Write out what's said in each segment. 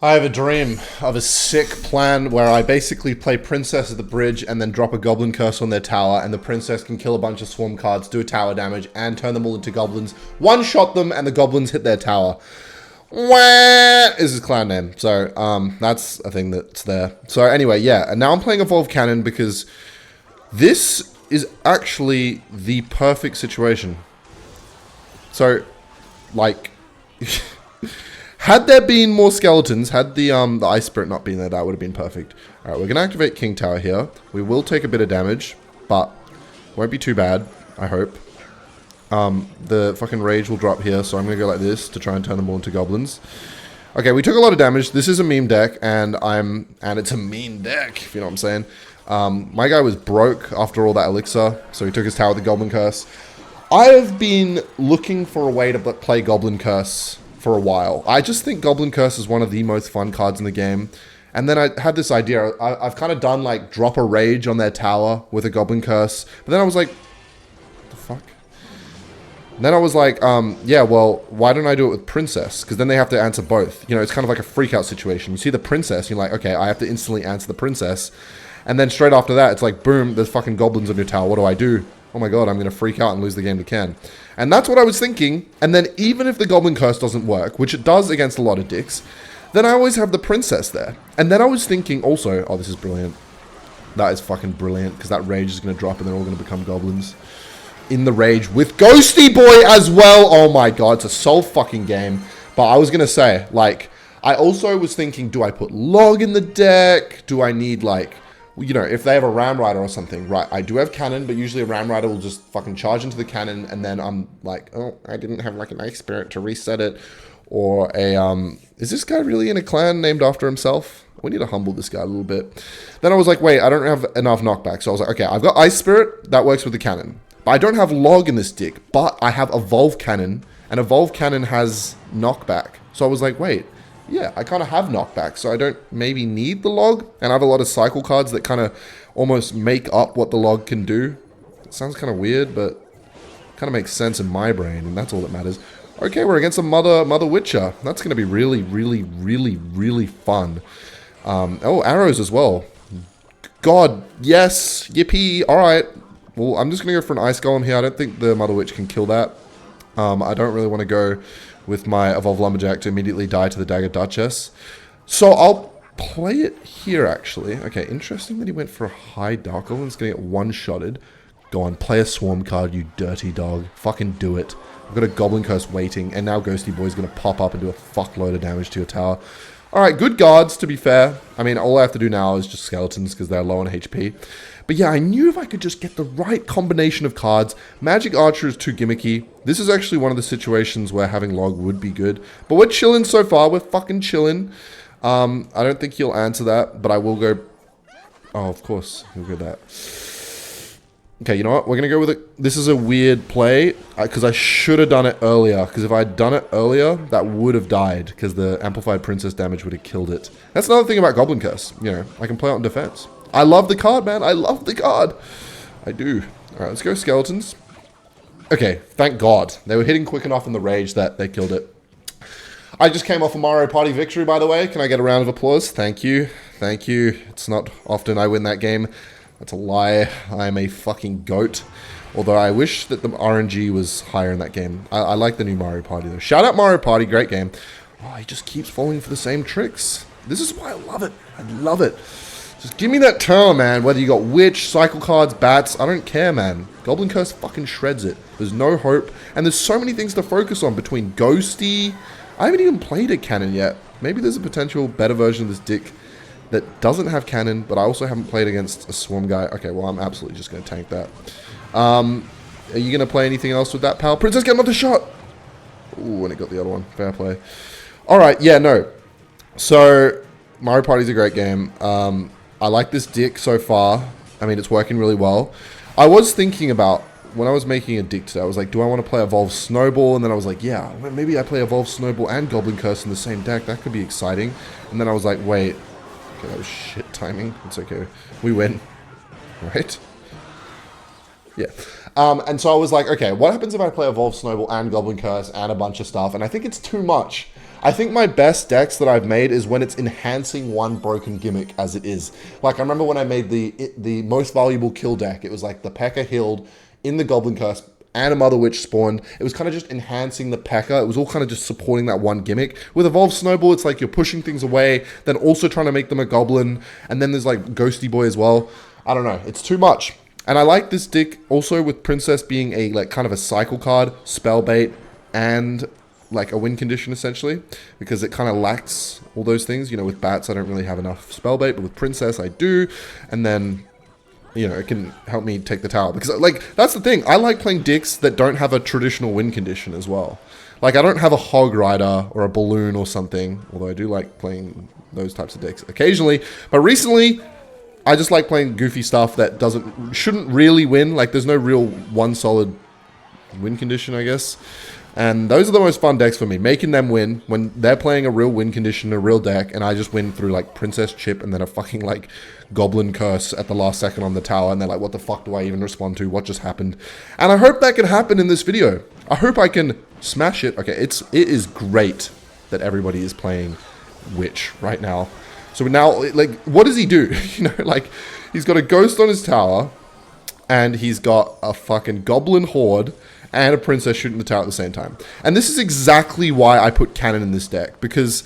I have a dream of a sick plan where I basically play Princess at the bridge and then drop a Goblin Curse on their tower, and the Princess can kill a bunch of swarm cards, do a tower damage, and turn them all into goblins. One-shot them, and the goblins hit their tower. Wah! Is his clan name. So, that's a thing that's there. So anyway, yeah, and now I'm playing Evolve Cannon because this is actually the perfect situation. So, like... Had there been more skeletons, had the Ice Spirit not been there, that would have been perfect. Alright, we're going to activate King Tower here. We will take a bit of damage, but won't be too bad, I hope. The fucking Rage will drop here, so I'm going to go like this to try and turn them all into goblins. Okay, we took a lot of damage. This is a meme deck, and it's a mean deck, if you know what I'm saying. My guy was broke after all that elixir, so he took his tower with the Goblin Curse. I have been looking for a way to play Goblin Curse for a while. I just think Goblin Curse is one of the most fun cards in the game. And then I had this idea. I've kind of done like drop a Rage on their tower with a Goblin Curse. But then I was like, what the fuck? And then I was like, yeah, well, why don't I do it with Princess? Because then they have to answer both. You know, it's kind of like a freak out situation. You see the Princess, you're like, okay, I have to instantly answer the Princess. And then straight after that, it's like, boom, there's fucking goblins on your tower. What do I do? Oh my god, I'm going to freak out and lose the game to Ken. And that's what I was thinking. And then even if the Goblin Curse doesn't work, which it does against a lot of dicks, then I always have the Princess there. And then I was thinking also, oh, this is brilliant. That is fucking brilliant, because that Rage is going to drop and they're all going to become goblins. In the Rage with Ghosty Boy as well. Oh my god, it's a soul fucking game. But I was going to say, like, I also was thinking, do I put Log in the deck? Do I need, like... You know, if they have a Ram Rider or something, right, I do have Cannon, but usually a Ram Rider will just fucking charge into the Cannon, and then I'm like, oh, I didn't have, like, an Ice Spirit to reset it, or a, is this guy really in a clan named after himself? We need to humble this guy a little bit. Then I was like, wait, I don't have enough knockback, so I was like, okay, I've got Ice Spirit, that works with the Cannon, but I don't have Log in this dick, but I have Evolve Cannon, and Evolve Cannon has knockback, so I was like, wait, yeah, I kind of have knockback, so I don't maybe need the Log. And I have a lot of cycle cards that kind of almost make up what the Log can do. It sounds kind of weird, but kind of makes sense in my brain, and that's all that matters. Okay, we're against a Mother Witcher. That's going to be really, really, really, really fun. Oh, arrows as well. God, yes, yippee, alright. Well, I'm just going to go for an Ice Golem here. I don't think the Mother Witch can kill that. I don't really want to go with my Evolve Lumberjack to immediately die to the Dagger Duchess. So I'll play it here, actually. Okay, interesting that he went for a high Dark Golem. It's going to get one-shotted. Go on, play a Swarm card, you dirty dog. Fucking do it. I've got a Goblin Curse waiting, and now Ghosty Boy's going to pop up and do a fuckload of damage to your tower. Alright, good guards, to be fair. I mean, all I have to do now is just skeletons, because they're low on HP. But yeah, I knew if I could just get the right combination of cards. Magic Archer is too gimmicky. This is actually one of the situations where having Log would be good. But we're chilling so far. We're fucking chilling. I don't think he'll answer that, but I will go... Oh, of course. He'll go that. Okay, you know what? We're going to go with it. This is a weird play, because I should have done it earlier. Because if I had done it earlier, that would have died, because the Amplified Princess damage would have killed it. That's another thing about Goblin Curse. You know, I can play it on defense. I love the card, man. I love the card. I do. Alright, let's go skeletons. Okay, thank God. They were hitting quick enough in the Rage that they killed it. I just came off a Mario Party victory, by the way. Can I get a round of applause? Thank you. Thank you. It's not often I win that game. That's a lie. I am a fucking goat. Although I wish that the RNG was higher in that game. I like the new Mario Party, though. Shout out Mario Party. Great game. Oh, he just keeps falling for the same tricks. This is why I love it. I love it. Just give me that tower, man. Whether you got Witch, Cycle Cards, Bats, I don't care, man. Goblin Curse fucking shreds it. There's no hope. And there's so many things to focus on between Ghosty. I haven't even played a Cannon yet. Maybe there's a potential better version of this dick that doesn't have Cannon, but I also haven't played against a Swarm guy. Okay, well, I'm absolutely just going to tank that. Are you going to play anything else with that, pal? Princess, get another shot! Ooh, and it got the other one. Fair play. Alright, yeah, no. So, Mario Party's a great game. I like this dick so far. I mean, it's working really well. I was thinking about, when I was making a dick today, I was like, do I want to play Evolve Snowball? And then I was like, yeah, maybe I play Evolve Snowball and Goblin Curse in the same deck. That could be exciting. And then I was like, wait. Okay, that was shit timing. It's okay. We win. Right? Yeah. And so I was like, okay, what happens if I play Evolve Snowball and Goblin Curse and a bunch of stuff? And I think it's too much. I think my best decks that I've made is when it's enhancing one broken gimmick as it is. Like, I remember when I made the most valuable kill deck, it was like the P.E.K.K.A. healed in the Goblin Curse and a Mother Witch spawned. It was kind of just enhancing the P.E.K.K.A. It was all kind of just supporting that one gimmick. With Evolved Snowball, it's like you're pushing things away, then also trying to make them a Goblin, and then there's like Ghosty Boy as well. I don't know, it's too much. And I like this deck also with Princess being a like kind of a cycle card, spell bait, and like a win condition essentially, because it kind of lacks all those things. You know, with Bats I don't really have enough spell bait, but with Princess I do, and then, you know, it can help me take the tower. Because like, that's the thing, I like playing decks that don't have a traditional win condition as well. Like, I don't have a Hog Rider or a Balloon or something, although I do like playing those types of decks occasionally. But recently, I just like playing goofy stuff that shouldn't really win. Like, there's no real one solid win condition, I guess. And those are the most fun decks for me, making them win when they're playing a real win condition, a real deck, and I just win through like Princess Chip and then a fucking like Goblin Curse at the last second on the tower, and they're like, what the fuck do I even respond to? What just happened? And I hope that can happen in this video. I hope I can smash it. Okay, it is great that everybody is playing Witch right now. So now, like, what does he do? You know, like, he's got a Ghost on his tower, and he's got a fucking Goblin Horde, and a Princess shooting the tower at the same time. And this is exactly why I put Cannon in this deck, because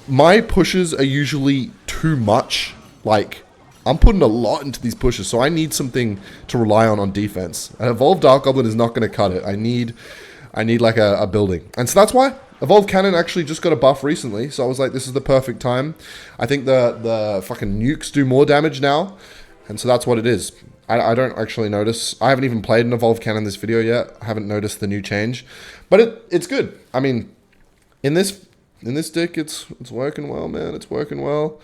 my pushes are usually too much. Like, I'm putting a lot into these pushes, so I need something to rely on defense. An Evolved Dark Goblin is not going to cut it. I need like a building. And so that's why Evolved Cannon actually just got a buff recently, so I was like, this is the perfect time. I think the fucking nukes do more damage now, and so that's what it is. I don't actually notice. I haven't even played an Evolved Cannon this video yet. I haven't noticed the new change, but it's good. I mean, in this deck, it's working well, man. It's working well.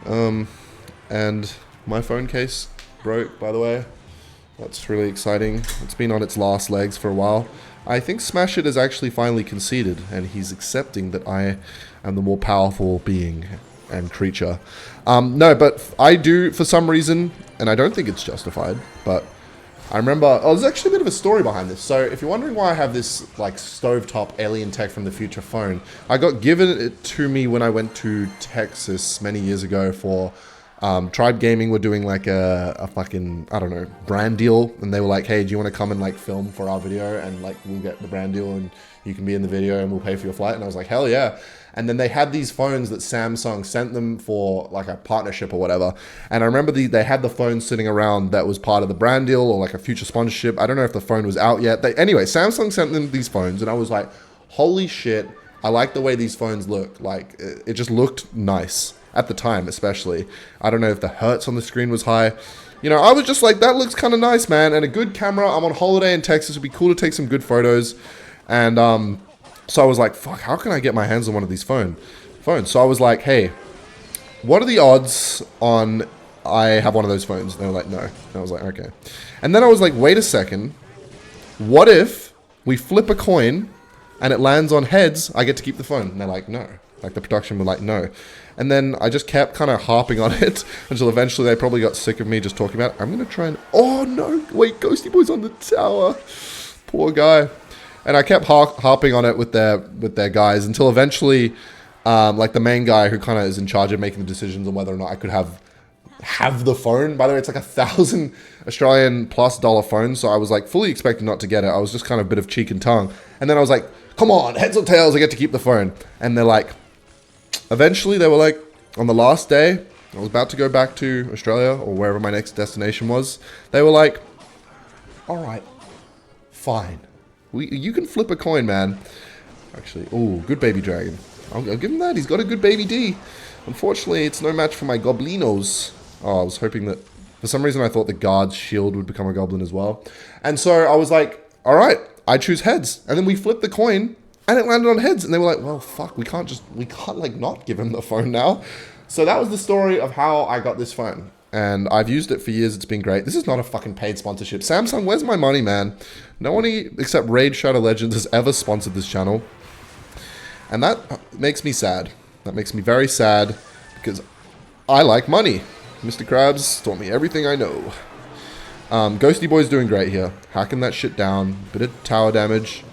And my phone case broke, by the way. That's really exciting. It's been on its last legs for a while. I think Smash It has actually finally conceded, and he's accepting that I am the more powerful being and creature. No, but I do, for some reason, and I don't think it's justified, but I remember, there's actually a bit of a story behind this. So if you're wondering why I have this like stovetop alien tech from the future phone, I got given it to me when I went to Texas many years ago for Tribe Gaming were doing like a fucking, I don't know, brand deal, and they were like, hey, do you want to come and like film for our video, and like we'll get the brand deal and you can be in the video and we'll pay for your flight. And I was like, hell yeah. And then they had these phones that Samsung sent them for like a partnership or whatever. And I remember they had the phone sitting around that was part of the brand deal or like a future sponsorship. I don't know if the phone was out yet. Anyway, Samsung sent them these phones, and I was like, holy shit, I like the way these phones look. Like, it just looked nice at the time, especially. I don't know if the hertz on the screen was high. You know, I was just like, that looks kind of nice, man. And a good camera. I'm on holiday in Texas. It'd be cool to take some good photos. And so I was like, fuck, how can I get my hands on one of these phones? So I was like, hey, what are the odds on I have one of those phones? And they were like, no. And I was like, okay. And then I was like, wait a second. What if we flip a coin and it lands on heads? I get to keep the phone. And they're like, no. Like, the production were like, no. And then I just kept kind of harping on it until eventually they probably got sick of me just talking about it. I'm going to try and... Oh, no. Wait, Ghosty Boy's on the tower. Poor guy. And I kept harping on it with their guys until eventually, like the main guy who kind of is in charge of making the decisions on whether or not I could have the phone. By the way, it's like $1,000 Australian plus dollar phone. So I was like fully expecting not to get it. I was just kind of a bit of cheek and tongue. And then I was like, come on, heads or tails, I get to keep the phone. And they're like, eventually they were like, on the last day, I was about to go back to Australia or wherever my next destination was. They were like, all right, fine. You can flip a coin, man. Actually, oh, good baby dragon. I'll give him that. He's got a good baby D. Unfortunately, it's no match for my goblinos. Oh, I was hoping that... For some reason, I thought the guard's shield would become a goblin as well. And so I was like, all right, I choose heads. And then we flipped the coin, and it landed on heads. And they were like, well, fuck, we can't like not give him the phone now. So that was the story of how I got this phone. And I've used it for years. It's been great. This is not a fucking paid sponsorship. Samsung, where's my money, man? No one except Raid Shadow Legends has ever sponsored this channel. And that makes me sad. That makes me very sad because I like money. Mr. Krabs taught me everything I know. Ghosty Boy's doing great here. Hacking that shit down. Bit of tower damage.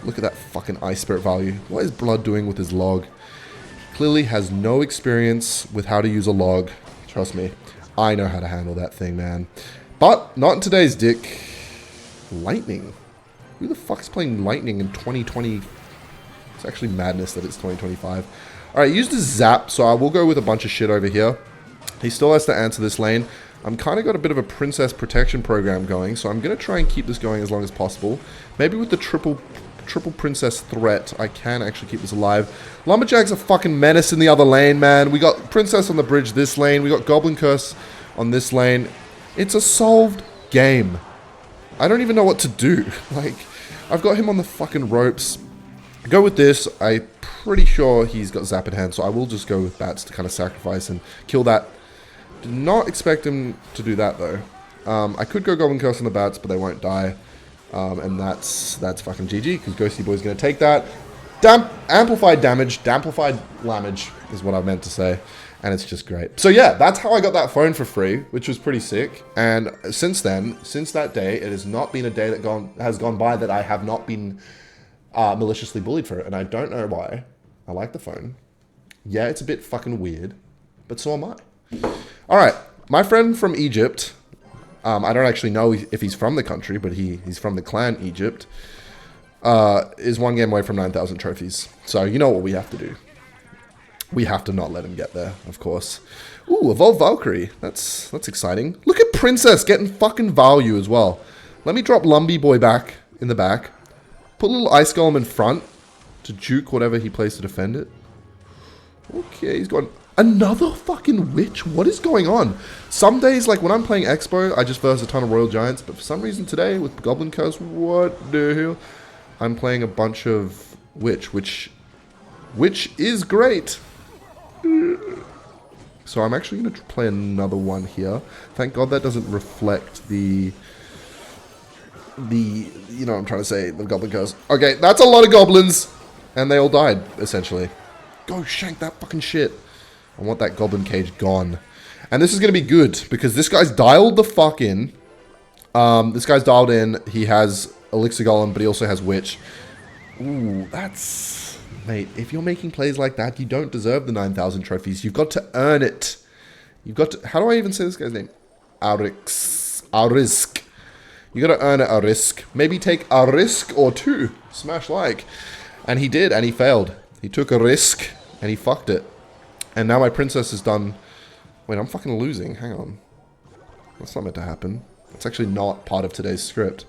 Look at that fucking ice spirit value. What is Blood doing with his log? Clearly has no experience with how to use a log. Trust me. I know how to handle that thing, man. But not in today's dick. Lightning. Who the fuck's playing Lightning in 2020? It's actually madness that it's 2025. Alright, used a zap, so I will go with a bunch of shit over here. He still has to answer this lane. I'm kind of got a bit of a princess protection program going, so I'm going to try and keep this going as long as possible. Maybe with the triple princess threat, I can actually keep this alive. Lumberjack's a fucking menace in the other lane, man. We got princess on the bridge this lane. We got goblin curse on this lane. It's a solved game. I don't even know what to do. Like, I've got him on the fucking ropes. Go with this. I'm pretty sure he's got zap in hand, so I will just go with bats to kind of sacrifice and kill that. Did not expect him to do that, though. I could go goblin curse on the bats, but they won't die. And that's fucking GG, because Ghosty Boy's going to take that. Amplified damage is what I meant to say. And it's just great. So yeah, that's how I got that phone for free, which was pretty sick. And since then, since that day, it has not been a day that has gone by that I have not been maliciously bullied for it. And I don't know why. I like the phone. Yeah, it's a bit fucking weird, but so am I. Alright, my friend from Egypt, I don't actually know if he's from the country, but he's from the clan Egypt, is one game away from 9,000 trophies. So you know what we have to do. We have to not let him get there, of course. Ooh, Evolved Valkyrie. That's exciting. Look at Princess getting fucking value as well. Let me drop Lumby Boy back in the back. Put a little Ice Golem in front to juke whatever he plays to defend it. Okay, he's got another fucking witch. What is going on? Some days, like when I'm playing Expo, I just verse a ton of Royal Giants. But for some reason today, with Goblin Curse, what the hell? I'm playing a bunch of witch, which is great. So I'm actually going to play another one here. Thank God that doesn't reflect the you know what I'm trying to say, the Goblin Curse. Okay, that's a lot of goblins. And they all died, essentially. Go shank that fucking shit. I want that goblin cage gone. And this is going to be good, because this guy's dialed the fuck in. This guy's dialed in. He has Elixir Golem, but he also has Witch. Ooh, that's... Mate, if you're making plays like that, you don't deserve the 9,000 trophies. You've got to earn it. You've got to... How do I even say this guy's name? Aurisk. You got to earn it, Aurisk. Maybe take a risk or two. Smash like. And he did, and he failed. He took a risk, and he fucked it. And now my princess is done... Wait, I'm fucking losing. Hang on. That's not meant to happen. That's actually not part of today's script.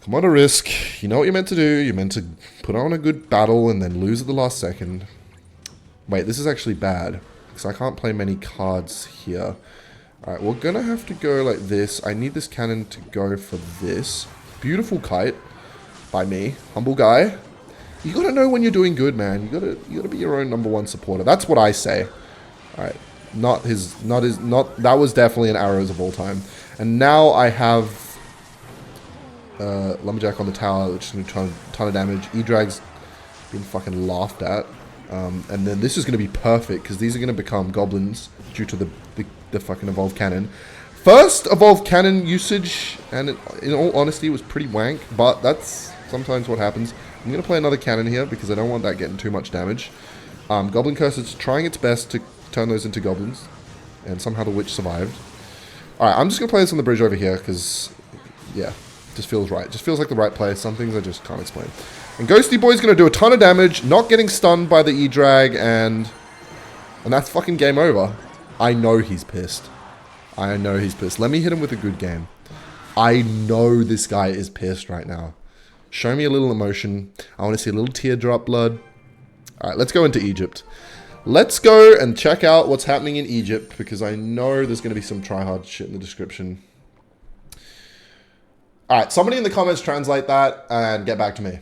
Come on, a risk. You know what you're meant to do. You're meant to put on a good battle and then lose at the last second. Wait, this is actually bad. Because I can't play many cards here. Alright, we're going to have to go like this. I need this cannon to go for this. Beautiful kite. By me. Humble guy. You gotta know when you're doing good, man. You gotta be your own #1 supporter. That's what I say. Alright. That was definitely an Arrows of all time. And now I have Lumberjack on the tower, which is going to do a ton of damage. E-Drag's been fucking laughed at. And then this is going to be perfect, because these are going to become goblins due to the fucking Evolved Cannon. First Evolved Cannon usage, and in all honesty, was pretty wank, but that's sometimes what happens. I'm going to play another cannon here, because I don't want that getting too much damage. Goblin Curse is trying its best to turn those into goblins, and somehow the witch survived. Alright, I'm just going to play this on the bridge over here, because, yeah, just feels right. Just feels like the right play. Some things I just can't explain. And Ghosty Boy's going to do a ton of damage, not getting stunned by the E-Drag, and that's fucking game over. I know he's pissed. I know he's pissed. Let me hit him with a good game. I know this guy is pissed right now. Show me a little emotion. I want to see a little teardrop blood. Alright, let's go into Egypt. Let's go and check out what's happening in Egypt, because I know there's going to be some tryhard shit in the description. Alright, somebody in the comments translate that and get back to me.